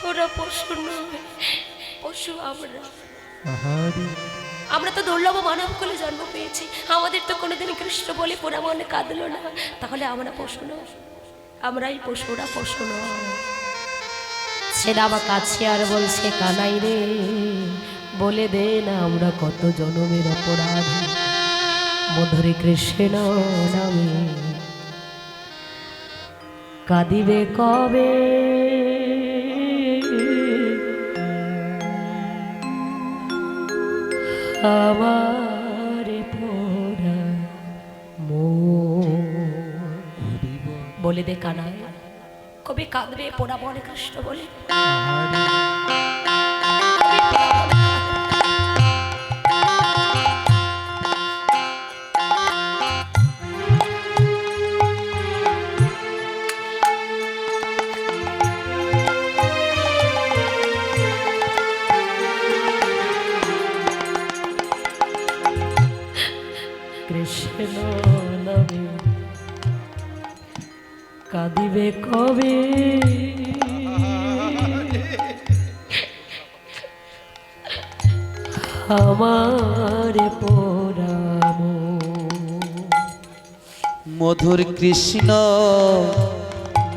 ওরা পশু নয়, পশু আমরা। আমরা তো দুর্লভ মানব কুলে জন্ম পেয়েছি, আমাদের তো কোনোদিন কৃষ্ণ বলে পোড়া মনে কাঁদলো না, তাহলে আমরা পশু নয়? আমরাই পশু, ওরা পশু নয়। ছেলে আমার কাছে আর বলছে, কানাই রে বলে দে না আমরা কত জনমের অপরাধ, মধুরে কৃষ্ণ নামে কাঁদিবে কবে? আমার পোড়া বলে দে কানাই, কবি কাঁদবে পোড়া মনে কৃষ্ণ বলে? কৃষ্ণ নামে কাঁদিবে কবে? আমার পোড়াম মধুর কৃষ্ণ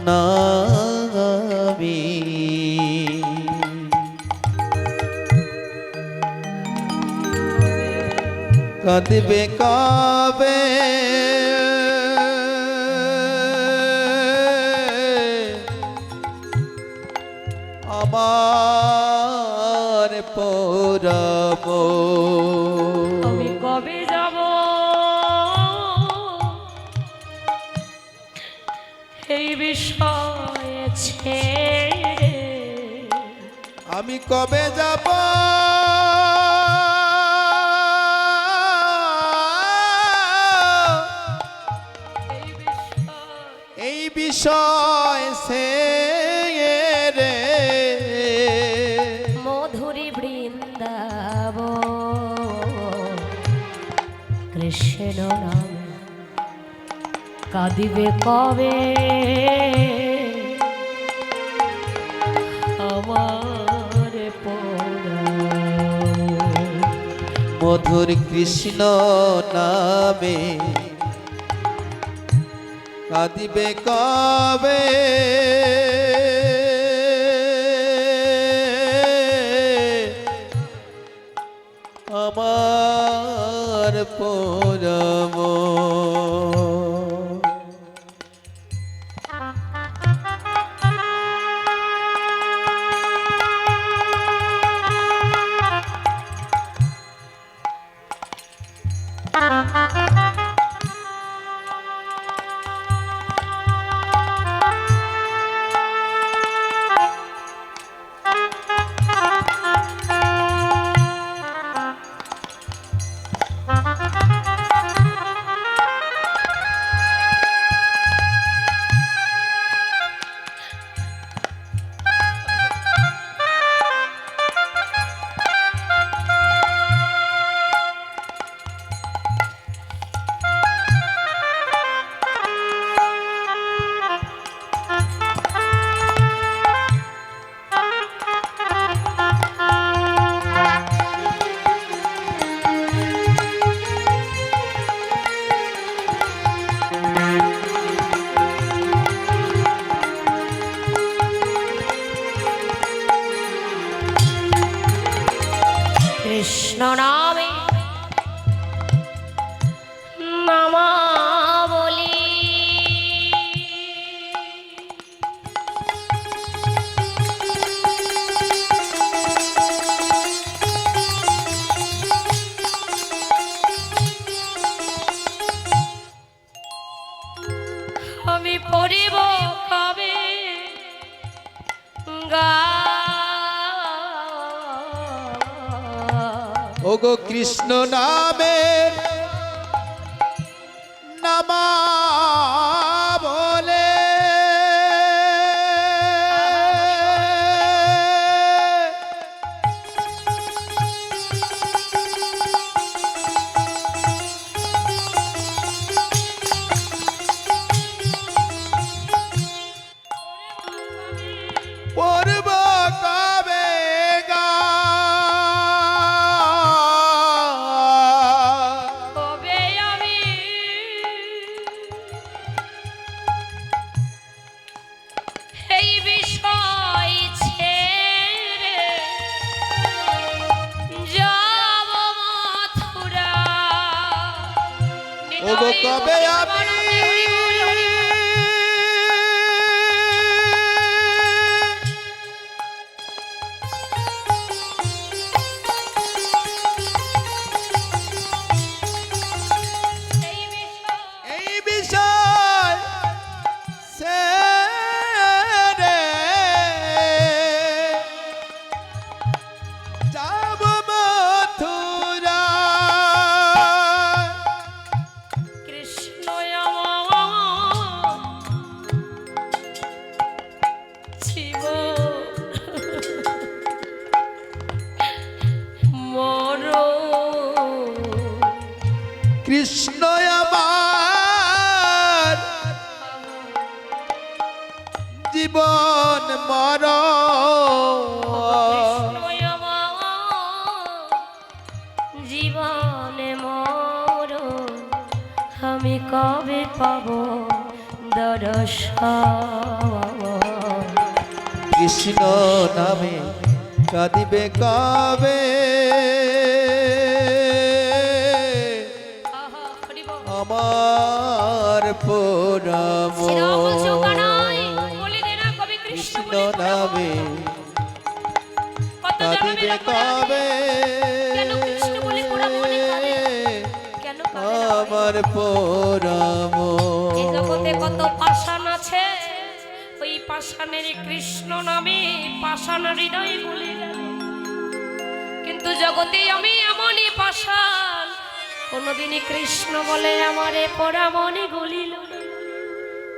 নামে কাঁদবে কবে? আমার পোড়াম আমি কবে যাব এই বিষয়ে ছেড়ে? আমি কবে যাব এই বিষয় সে রে? মধুরী বৃন্দাব কৃষ্ণ নামে কাঁদিবে কবে? আমার পোড়াম মধুর কৃষ্ণ নামে কাঁদিবে কবে? আমার পোড়াম কৃষ্ণ নামে মামা বলি আমি পড়িব কবে গা? ওগো কৃষ্ণ নামের নামা বলে পড়ব কবে আমি এই বিষয় ছেড়ে যাব মথুরা কৃষ্ণ আমার জীবন মরণ। কৃষ্ণ আমার জীবন মর জীবনে মরণ আমি কবে পাব দর্শন। কৃষ্ণ নামে কাঁদিবে কবে আমার পরম কৃষ্ণ নামে কাঁদিবে কবে আমার পরম এই জগতে কত পাষাণ আছে, ওই পাষাণের কৃষ্ণ নামে পাষাণ হৃদয় গলে গেল। কিন্তু জগতে আমি এমনই পাষাণ, কোনদিনই কৃষ্ণ বলে আমারে পরামনে গলিল না।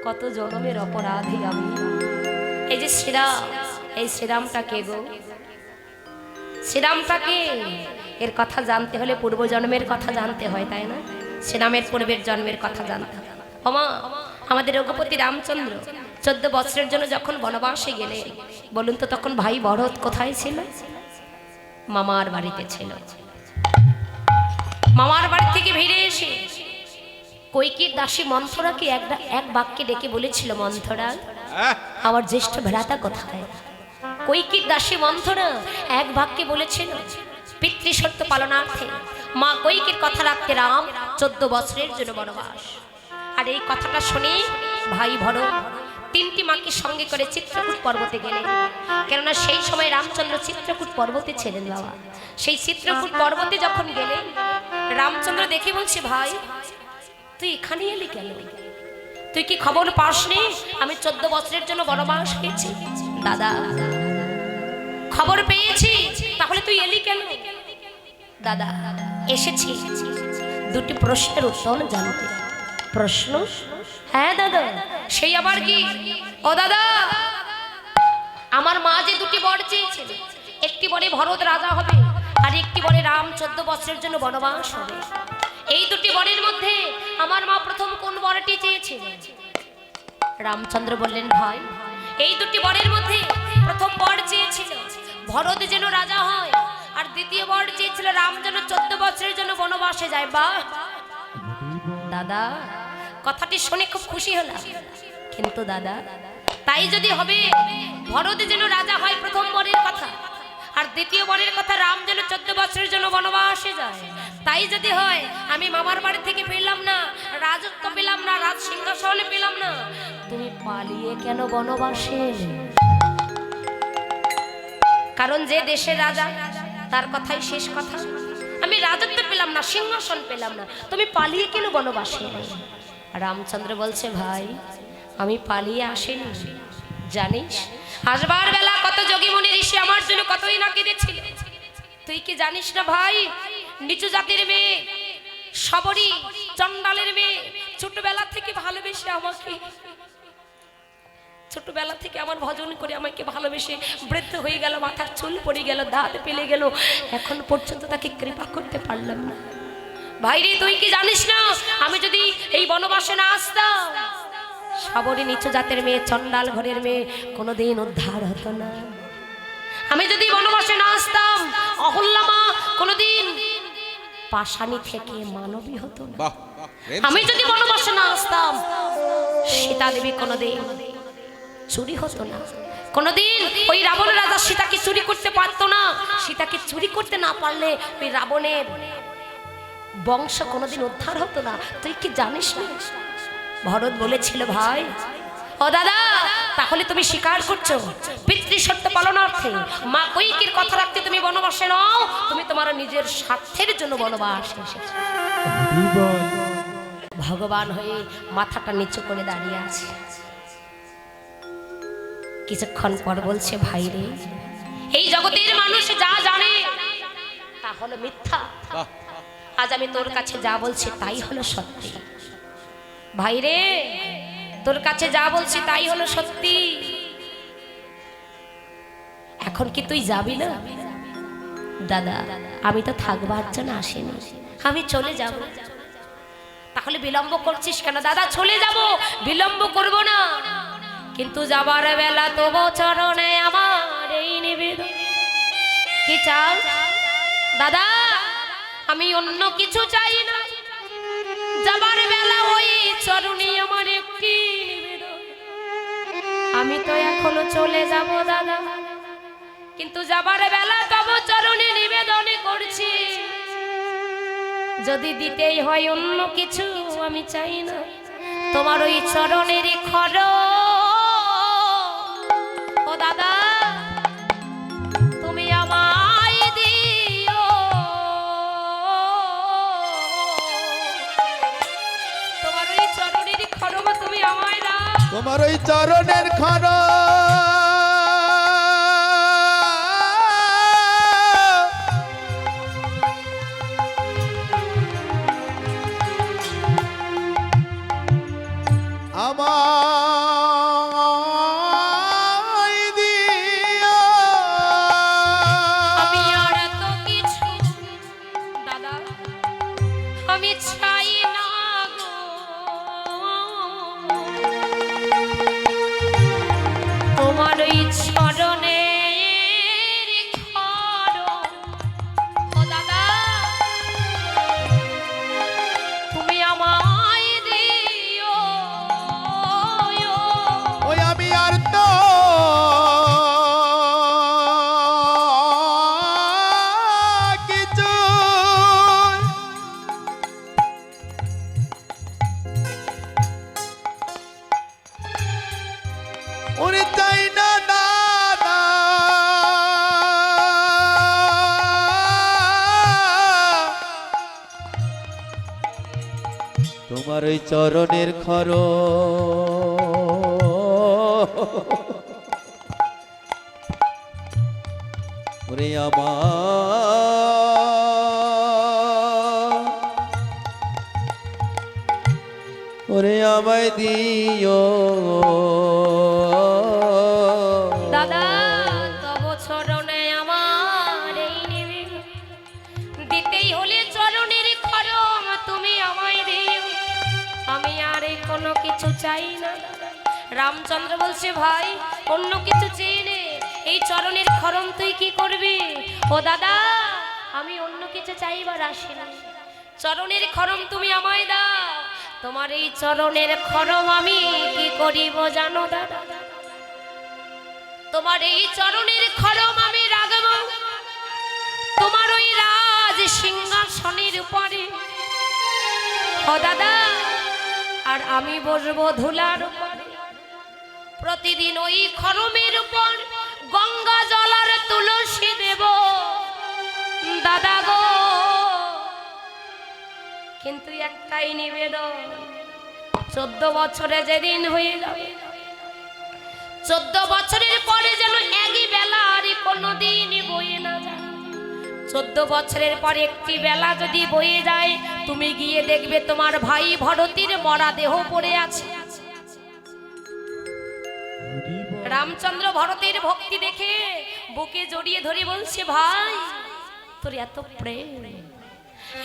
কত জনমের অপরাধী আমি। এই যে শ্রীরাম, এই শ্রীরামটা কে গো? শ্রীরামটা কে? এর কথা জানতে হলে পূর্বজন্মের কথা জানতে হয়, তাই না? শ্রীরামের পূর্বের জন্মের কথা জানতে হয়। ওমা, আমাদের রঘুপতি রামচন্দ্র 14 বছরের জন্য যখন বনবাসে গেলে, বলুন তো তখন ভাই ভরত কোথায় ছিল? মামার বাড়িতে ছিল। মামার বাড়ি থেকে ফিরে এসে কৈকেয়ীর দাসী মন্থরাকে এক বাক্যে ডেকে বলেছিল, মন্থরা আমার জ্যেষ্ঠ ভ্রাতা কোথায়? কৈকেয়ীর দাসী মন্থরা এক বাক্যে বলেছিল, পিতৃশর্ত পালনার্থে মা কৈকেয়ীর কথা রাখতে রাম 14 বছরের জন্য বনবাস। আর এই কথাটা শুনে ভাই ভরত 3টি মাকে সঙ্গে করে চিত্রকূট পর্বতে গেলেন। কেননা সেই সময় রামচন্দ্র চিত্রকূট পর্বতে ছিলেন বাবা। সেই চিত্রকূট পর্বতে যখন গেলেন, রামচন্দ্র দেখে বলছে, ভাই তুই এখানে এলি কেন? তুই কি খবর পাসনি আমি 14 বছরের জন্য বনবাস গেছি? দাদা খবর পেয়েছি, তাহলে তুই এলি কেন? দাদা এসেছি 2টি প্রশ্নের উত্তর জানতে। প্রশ্ন? হ্যাঁ দাদা। সেই আবার কি? ও দাদা, আমার মা যে 2টি বর চেয়েছিল, একটি বরে ভরত রাজা হবে আর একটি বরে রাম 14 বছরের জন্য বনবাস হবে। এই 2টি বরের মধ্যে আমার মা প্রথম কোন বরটি চেয়েছিল? রামচন্দ্র বললেন, ভাই এই 2টি বরের মধ্যে প্রথম বর চেয়েছিল ভরত যেন রাজা হয়, আর দ্বিতীয় বর চেয়েছিল রাম যেন 14 বছরের জন্য বনবাসে যায়। বাহ দাদা, কথাটি শুনে খুব খুশি হলাম। কিন্তু দাদা, তাই যদি হবে ভরত যেন রাজা হয় প্রথম বরের কথা, আর দ্বিতীয় বরের কথা রাম যেন 14 বছরের জন্য বনবাসে যায়, তাই যদি হয় আমি মামার বাড়ি থেকে ফিরলাম না, রাজত্ব পেলাম না, রাজ সিংহাসন পেলাম না, তুমি পালিয়ে কেন বনবাসে এলে? কারণ যে দেশের রাজা তার কথাই শেষ কথা। আমি রাজত্ব পেলাম না, সিংহাসন পেলাম না, তুমি পালিয়ে কেন বনবাসে এলে? রামচন্দ্র বলছে, ভাই আমি পালিয়ে আসিনি, জানিস আসবার বেলা কত যোগী মুনি ঋষি আমার জন্য কতই না কেঁদেছিল। তুই কি জানিস না ভাই, নিচু জাতির মেয়ে, সবরী চন্ডালের মেয়ে ছোটবেলা থেকে ভালোবেসে আমাকে, ছোটবেলা থেকে আমার ভজন করে আমাকে ভালোবেসে বৃদ্ধ হয়ে গেল, মাথার চুল পড়ে গেল, দাঁত পেলে গেল, এখন পর্যন্ত তাকে কৃপা করতে পারলাম না। ভাইরে তুই কি জানিস না, আমি যদি এই বনবাসে না আসতাম, সবরী নিচু জাতের মেয়ে, চন্ডাল ঘরের মেয়ে কোনোদিন উদ্ধার হতো না। আমি যদি বনবাসে না আসতাম, অহল্যা মা কোনোদিন পাষাণী থেকে মানবী হতো না। আমি যদি বনবাসে না আসতাম, সীতা দেবী কোনোদিন চুরি হতো না। কোনোদিন ওই রাবণ রাজা সীতাকে চুরি করতে পারতো না। সীতাকে চুরি করতে না পারলে ওই রাবণের বংশ কোনোদিন উদ্ধার হতো না। তুই কি জানিস না? ভরত বলেছিল, ভাই ও দাদা, তাহলে তুমি স্বীকার করছো পিতৃসত্য পালনার্থে মা কৈকেয়ীর কথা রাখতে তুমি বনবাসে নও, তুমি তোমার নিজের স্বার্থের জন্য বনবাসে এসেছো। ভগবান হয়ে মাথাটা নিচু করে দাঁড়িয়ে আছে। কিছুক্ষণ পর বলছে, ভাই রে, এই জগতের মানুষ যা জানে তা হলো মিথ্যা। আজ আমি তোর কাছে যা বলছি তাই হলো সত্যি। ভাই রে, তোর কাছে যা বলছি তাই হলো সত্যি। এখন কি তুই যাবি না? দাদা, আমি তো থাকবার জন্য আসিনি, আমি চলে যাব। তাহলে বিলম্ব করছিস কেন? দাদা, চলে যাব, বিলম্ব করব না, কিন্তু যাবার বেলা তবু চরণে আমার এই নিবেদন। কি চাও দাদা? আমি অন্য কিছু চাই না, যাবার বেলা ওই চরণে আমার একটি নিবেদন। আমি তো এখনো চলে যাব দাদা, কিন্তু যাবার বেলা তব চরণে নিবেদন করছি। যদি দিতেই হয় অন্য কিছু আমি চাই না, তোমার ওই চরণের খর। ও দাদা, তুমি আমায় দিও, তোমার ওই চরণের খরমা তুমি আমায় দাও। তোমার ওই চরণের খর আমায় দিও। আমি আর তো কিছু দাদা আমি চাই না গো, তোমার ওই চরণের খর। ও দাদা, তুমি আমায় দিও। ওই আমি আর তো কিছু ওরে চাই না দাদা। তোমার ওই চরণের খর ওরে ওরে আমায় দিও। দাদা, তব চরণে আমার এই নিবেদন, দিতেই হলে চরণের খরম তুমি আমায় দিও। আমি আর এই কোনো কিছু চাই না। রামচন্দ্র বলছে, ভাই অন্য কিছু চেয়ে নে, এই চরণের খরম তুই কি করবি? ও দাদা, আমি অন্য কিছু চাইবার আসি না, চরণের খরম তুমি আমায় দাও। তোমার এই চরণের খরম আমি কি করিব জানো দাদা? তোমার এই চরণের খরম আমি রাখব তোমার ওই রাজ সিংহাসনের উপরে। ও দাদা, আর আমি বসবো ধুলার উপরে। প্রতিদিন ওই খরমের উপর গঙ্গা জল আর তুলসী দেব দাদা গো। কিন্তু একটাই নিবেদন, 14 বছরে যেদিন হয়ে যাবে, 14 বছরের পরে যেন একই বেলা আর কোনোদিন বয়ে না যায়। 14 বছরের পরে একটি বেলা যদি বয়ে যায়, তুমি গিয়ে দেখবে তোমার ভাই ভরতের মরা দেহ পড়ে আছে। রামচন্দ্র ভরতের ভক্তি দেখে বুকে জড়িয়ে ধরে বলছে, ভাই তোর এত প্রেম,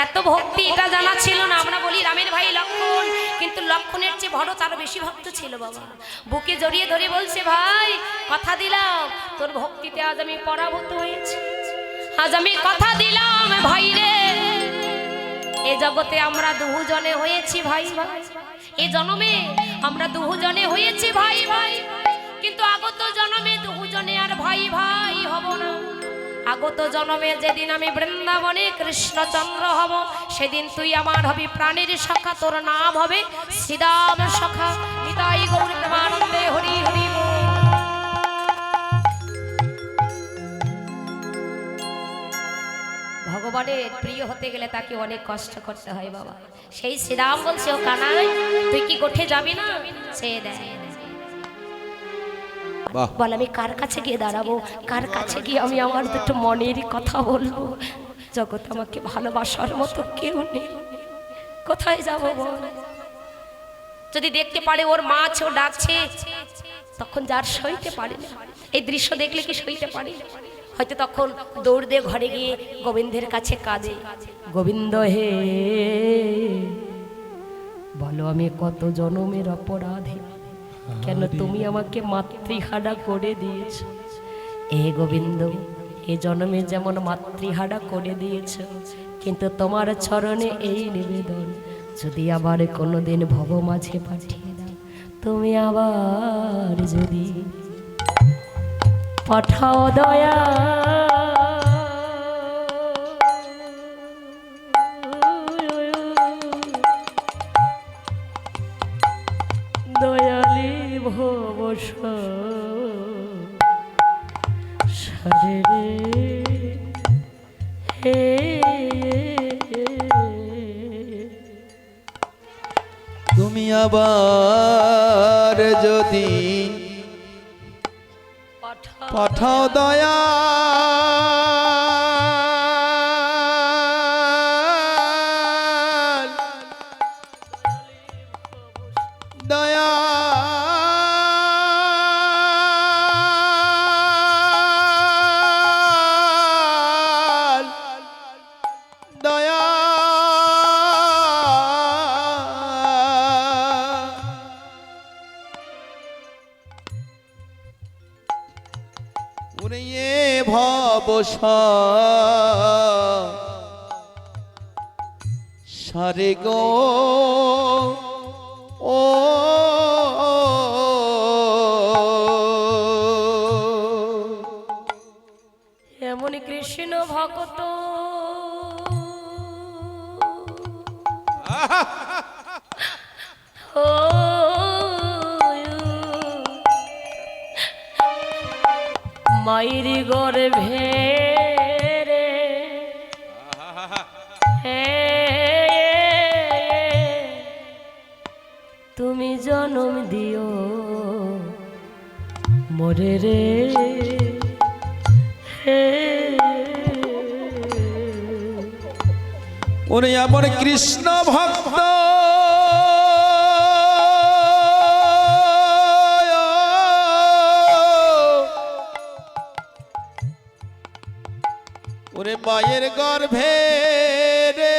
এত ভক্তি, এটা জানা ছিল না। আমরা বলি রামের ভাই লক্ষ্মণ, কিন্তু লক্ষ্মণের চেয়ে ভরত আরো বেশি ভক্ত ছিল বাবা। বুকে জড়িয়ে ধরে বলছে, ভাই কথা দিলাম তোর ভক্তিতে আজ আমি পরাভূত হয়েছি, আজ আমি কথা দিলাম ভাই রে, এ জগতে আমরা দুজনে হয়েছি ভাই ভাই, এ জন্মে আমরা দুজনে হয়েছি ভাই ভাই, কিন্তু আগত জন্মে দুজনে আর ভাই ভাই হব না। আগত জন্মে যেদিন আমি বৃন্দাবনে কৃষ্ণচন্দ্র হব, সেদিন তুই আমার হবি প্রাণীর সখা, তোর নাম হবে শ্রীরাম সখা। নিতাই গৌর প্রেমানন্দে হরি হরি বল। ভগবানের প্রিয় হতে গেলে তাকে অনেক কষ্ট করতে হয় বাবা। সেই শ্রীরাম বলছে, ও কানাই তুই কি গোঠে যাবি না? সে দেয় বাহ বল, আমি কার কাছে গিয়ে দাঁড়াবো? কার কাছে গিয়ে আমি আমার দুটো মনের কথা বলবো? জগৎ আমাকে ভালোবাসার মতো কেউ নেই, কোথায় যাব বল? যদি দেখতে পারে ওর মা আছে, ও ডাকছে, তখন যার সইতে পারে না, এই দৃশ্য দেখলে কি সইতে পারে? হয়তো তখন দৌড় দিয়ে ঘরে গিয়ে গোবিন্দের কাছে কাঁদে, গোবিন্দ হে, বলো আমি কত জনমের অপরাধী, কেন তুমি আমাকে মাতৃহারা করে দিয়েছ? এ গোবিন্দ, এ জন্মে যেমন মাতৃহারা করে দিয়েছ, কিন্তু তোমার চরণে এই নিবেদন, যদি আবার কোনোদিন ভব মাঝে পাঠিয়ে দাও, তুমি আবার যদি পাঠাও দয়া, দয়ালি ভবস সারে রে হে। তুমি আবার যদি পাঠাও দয়া, দয়া দয়া ওরে এ ভব সারে গো ও এমন কৃষ্ণ ভক্ত ও মায়ের গর্ভে রে হে, তুমি জন্ম দিও মোরে রে হে। ওরে আমার কৃষ্ণ ভক্ত ওরে মায়ের গর্ভে রে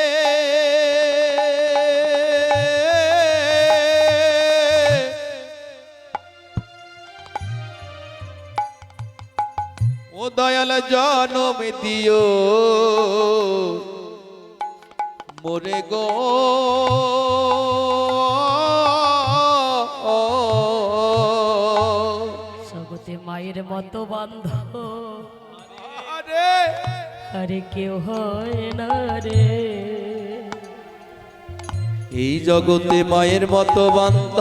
ও দয়াল জনম দিও মোরে গো জগতে মায়ের মতো বান্ধ আরে আরে কেউ হয় না রে, এই জগতে মায়ের মতো বান্ধ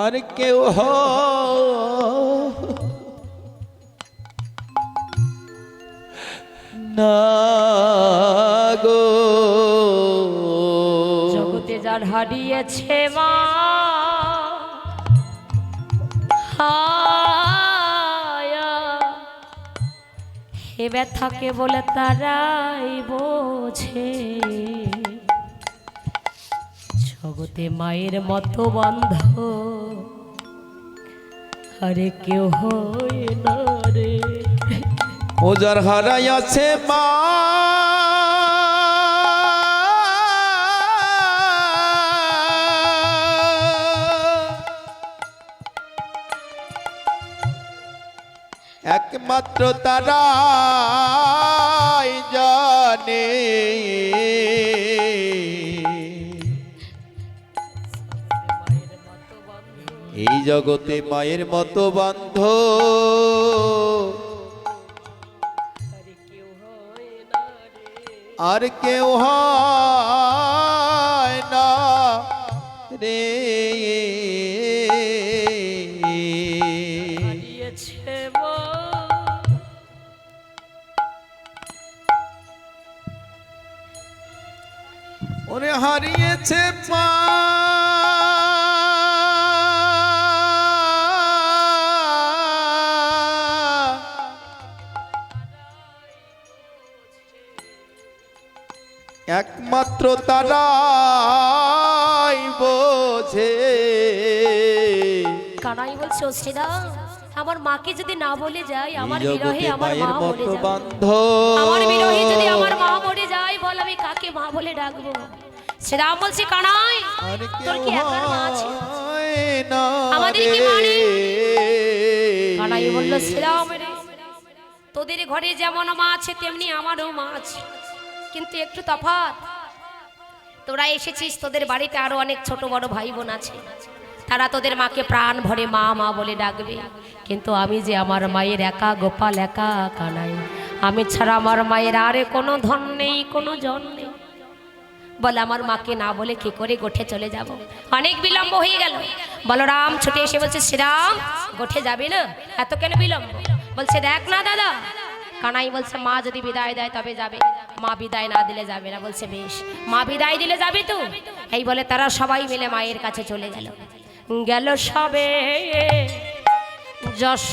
আর কেউ না গো। জগতে যার হারিয়েছে মা হায়া, হে ব্যথাকে বলে তারাই বোঝে, জগতে মায়ের মতো বন্ধ আরে কেউ হয় না রে। ও যার হারাই আছে মা একমাত্র তারাই জানে জগতে মায়ের মতো বান্ধ আর কেউ হয় না রে। হারিয়েছে মা ওরে হারিয়েছে মা একমাত্র তারাই বোঝে। কানাই বলছে ও শ্রীরাম আমার মাকে যদি না বলে যাই আমার এই বিরহে জগতে আমার মা মায়ের মরে মতো যাবে। বান্ধ আমার বিরহে যদি আমার মা মরে যায় বল আমি কাকে মা বলে ডাকবো? শ্রীরাম বলছে কানাই আর তোর কেউ কি একার মা আছে? হয় না আমাদের কি মা নেই? রে। কানাই বলল শ্রীরাম রে তোদের ঘরে যেমন মা আছে তেমনি আমারও মা আছে, কিন্তু একটু তফাৎ। তোরা এসেছিস তোদের বাড়িতে আরো অনেক ছোট বড় ভাই বোন আছে, তারা তোদের মাকে প্রাণ ভরে মা মা বলে ডাকবে, কিন্তু আমি যে আমার মায়ের একা গোপাল একা কানাই, আমি ছাড়া আমার মায়ের আরে কোনো ধন নেই কোনো জন নেই। বলে আমার মাকে না বলে কি করে গোঠে চলে যাব? অনেক বিলম্ব হয়ে গেল। বলরাম ছুটে এসে বলছে শ্রীরাম গোঠে যাবে না, এত কেন বিলম্ব? বলছে দেখ না দাদা। কানাই বলছে মা যদি বিদায় দেয় তবে যাবে, মা বিদায় না দিলে যাবে না। বলছে বেশ, মা বিদায় দিলে যাবে তো। এই বলে তারা সবাই মিলে মায়ের কাছে চলে গেল। গেল সবে যশ